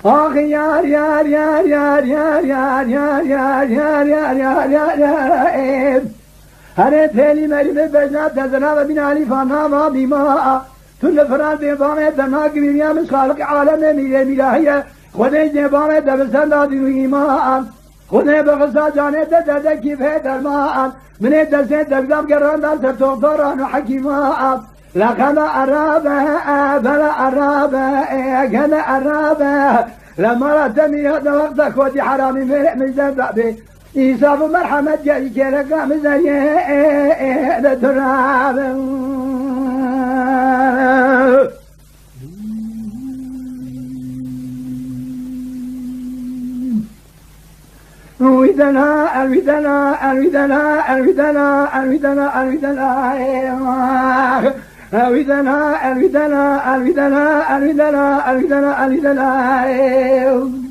آخ یار یار یار یار یار یار یار یار یار یار یار یار یار هر تلی مری به بجنات تزنا و بین علی فانا ما بیما تون فران بیبامه دنا گرییا مش خالق عالم میره میراهیه خودی جبامه دبستان دادی و ایمان خودی بغصا جانه دده کیفه درمان من دسته دقدام گران دار سر دکتران و حکیمان لقد عرابه بلا عرابه كان عرابه لما ردني هذا وقتك ودي حرامي من ذنبي إيصاف مرحمة جاي كيرك مزاي للتراب الودنا الودنا الودنا الودنا الودنا الودنا الودنا الودنا الودنا الودنا الودنا الودنا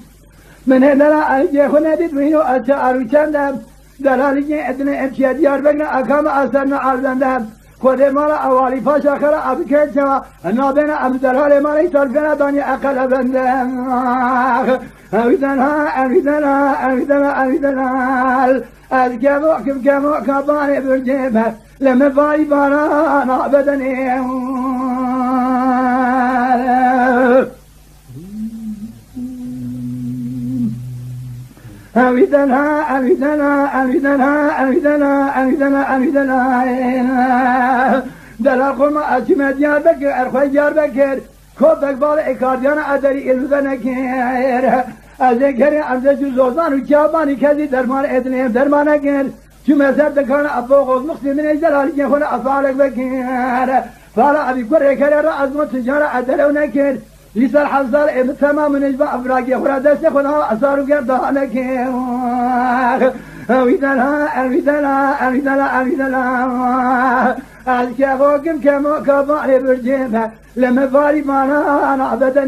من هنا أجي هنا تدوينو أشعر وشندم دلالي أدنى أشياء ديار بقنا أكام أسرنا عرضندم خود مالا أولي فاشا خلا أبكي شوا النابنا أبو دلال مالا يترفنا داني أقل بندم الودنا الودنا الودنا الودنا الكامو كم كاباني برجيبها لما فاي بانا أبدني أودنا أودنا أودنا أودنا أودنا أودنا دلقم أجمع ديار بكر أرخي ديار بكر كوبك بالإكارديانا أدري إلوزنا كير أذكر أمزج زوزان وكاباني كذي درمان إدنيم درمانا كير شو مسافة كان أبوغ مخصي من الجلال يكون أفعالك بكير فلا أبي كره كره رأزم تجارة أدلونا كير لسر حصل إبن تمام نجبا أفراقيا فرادس يخونها أصارو قردانا كير أويدنا أويدنا أويدنا أويدنا الكافوكم كمو كبار برجيبها لما فاري مانا أنا أبدا